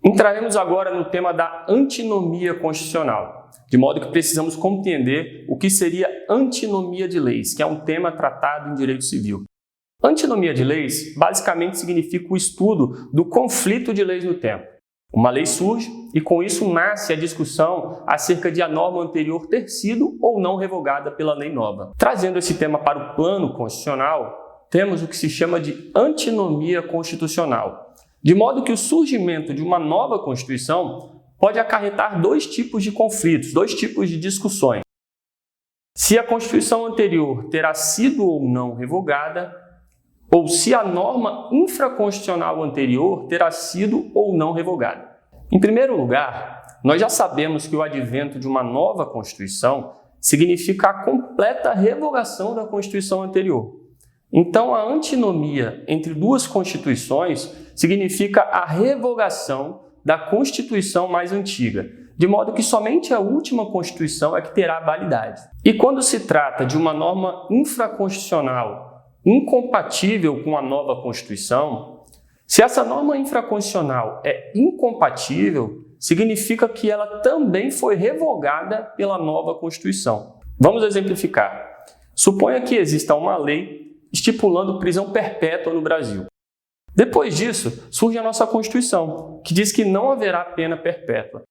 Entraremos agora no tema da antinomia constitucional, de modo que precisamos compreender o que seria antinomia de leis, que é um tema tratado em direito civil. Antinomia de leis basicamente significa o estudo do conflito de leis no tempo. Uma lei surge e com isso nasce a discussão acerca de a norma anterior ter sido ou não revogada pela lei nova. Trazendo esse tema para o plano constitucional, temos o que se chama de antinomia constitucional, de modo que o surgimento de uma nova Constituição pode acarretar dois tipos de conflitos, dois tipos de discussões. Se a Constituição anterior terá sido ou não revogada, ou se a norma infraconstitucional anterior terá sido ou não revogada. Em primeiro lugar, nós já sabemos que o advento de uma nova Constituição significa a completa revogação da Constituição anterior. Então, a antinomia entre duas Constituições significa a revogação da Constituição mais antiga, de modo que somente a última Constituição é que terá validade. E quando se trata de uma norma infraconstitucional incompatível com a nova Constituição, se essa norma infraconstitucional é incompatível, significa que ela também foi revogada pela nova Constituição. Vamos exemplificar. Suponha que exista uma lei estipulando prisão perpétua no Brasil. Depois disso, surge a nossa Constituição, que diz que não haverá pena perpétua.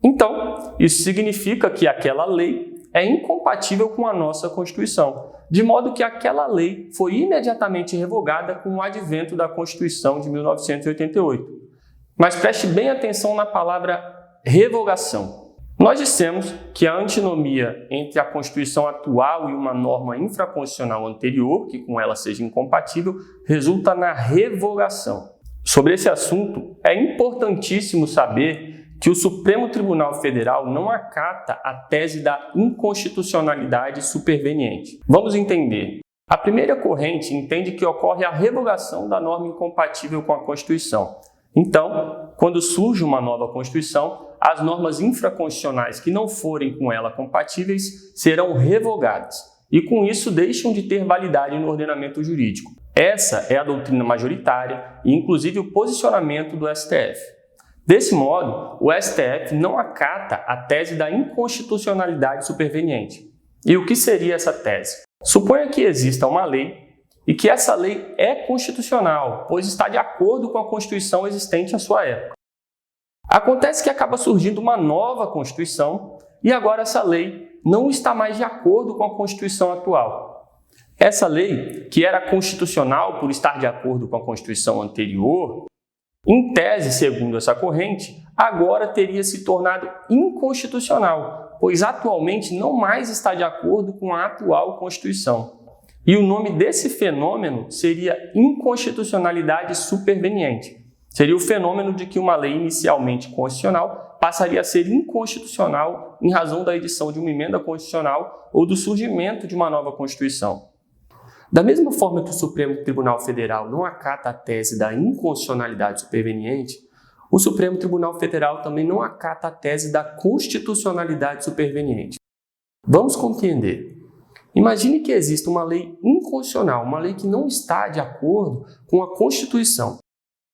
Então, isso significa que aquela lei é incompatível com a nossa Constituição, de modo que aquela lei foi imediatamente revogada com o advento da Constituição de 1988. Mas preste bem atenção na palavra revogação. Nós dissemos que a antinomia entre a Constituição atual e uma norma infraconstitucional anterior, que com ela seja incompatível, resulta na revogação. Sobre esse assunto, é importantíssimo saber que o Supremo Tribunal Federal não acata a tese da inconstitucionalidade superveniente. Vamos entender. A primeira corrente entende que ocorre a revogação da norma incompatível com a Constituição. Então, quando surge uma nova Constituição, as normas infraconstitucionais que não forem com ela compatíveis serão revogadas e, com isso, deixam de ter validade no ordenamento jurídico. Essa é a doutrina majoritária e, inclusive, o posicionamento do STF. Desse modo, o STF não acata a tese da inconstitucionalidade superveniente. E o que seria essa tese? Suponha que exista uma lei e que essa lei é constitucional, pois está de acordo com a Constituição existente à sua época. Acontece que acaba surgindo uma nova Constituição e agora essa lei não está mais de acordo com a Constituição atual. Essa lei, que era constitucional por estar de acordo com a Constituição anterior, em tese, segundo essa corrente, agora teria se tornado inconstitucional, pois atualmente não mais está de acordo com a atual Constituição. E o nome desse fenômeno seria inconstitucionalidade superveniente. Seria o fenômeno de que uma lei inicialmente constitucional passaria a ser inconstitucional em razão da edição de uma emenda constitucional ou do surgimento de uma nova Constituição. Da mesma forma que o Supremo Tribunal Federal não acata a tese da inconstitucionalidade superveniente, o Supremo Tribunal Federal também não acata a tese da constitucionalidade superveniente. Vamos compreender. Imagine que exista uma lei inconstitucional, uma lei que não está de acordo com a Constituição.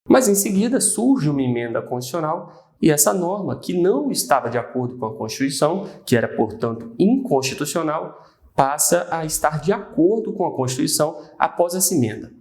Mas em seguida surge uma emenda constitucional e essa norma, que não estava de acordo com a Constituição, que era, portanto, inconstitucional, passa a estar de acordo com a Constituição após essa emenda.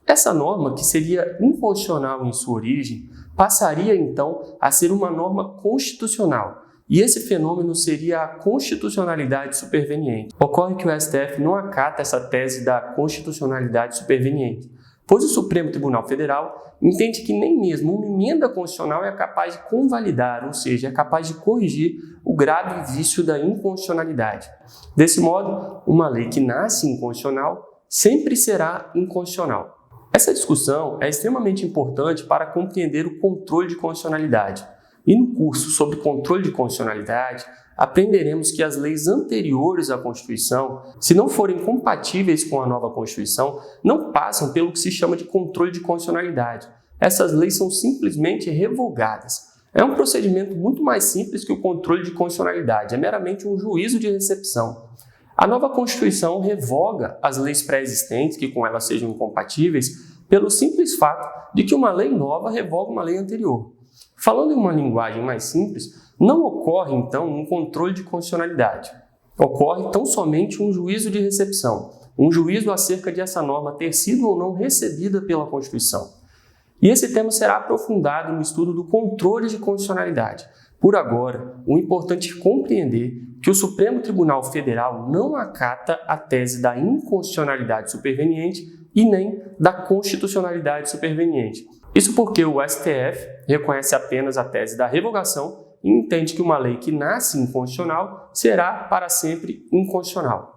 Essa norma, que seria inconstitucional em sua origem, passaria então a ser uma norma constitucional, e esse fenômeno seria a constitucionalidade superveniente. Ocorre que o STF não acata essa tese da constitucionalidade superveniente, pois o Supremo Tribunal Federal entende que nem mesmo uma emenda constitucional é capaz de convalidar, ou seja, é capaz de corrigir o grave vício da inconstitucionalidade. Desse modo, uma lei que nasce inconstitucional sempre será inconstitucional. Essa discussão é extremamente importante para compreender o controle de constitucionalidade. E no curso sobre controle de constitucionalidade, aprenderemos que as leis anteriores à Constituição, se não forem compatíveis com a nova Constituição, não passam pelo que se chama de controle de constitucionalidade. Essas leis são simplesmente revogadas. É um procedimento muito mais simples que o controle de constitucionalidade, é meramente um juízo de recepção. A nova Constituição revoga as leis pré-existentes, que com elas sejam incompatíveis, pelo simples fato de que uma lei nova revoga uma lei anterior. Falando em uma linguagem mais simples, não ocorre, então, um controle de constitucionalidade. Ocorre tão somente um juízo de recepção, um juízo acerca de essa norma ter sido ou não recebida pela Constituição. E esse tema será aprofundado no estudo do controle de constitucionalidade. Por agora, o importante é compreender que o Supremo Tribunal Federal não acata a tese da inconstitucionalidade superveniente e nem da constitucionalidade superveniente. Isso porque o STF reconhece apenas a tese da revogação e entende que uma lei que nasce inconstitucional será para sempre inconstitucional.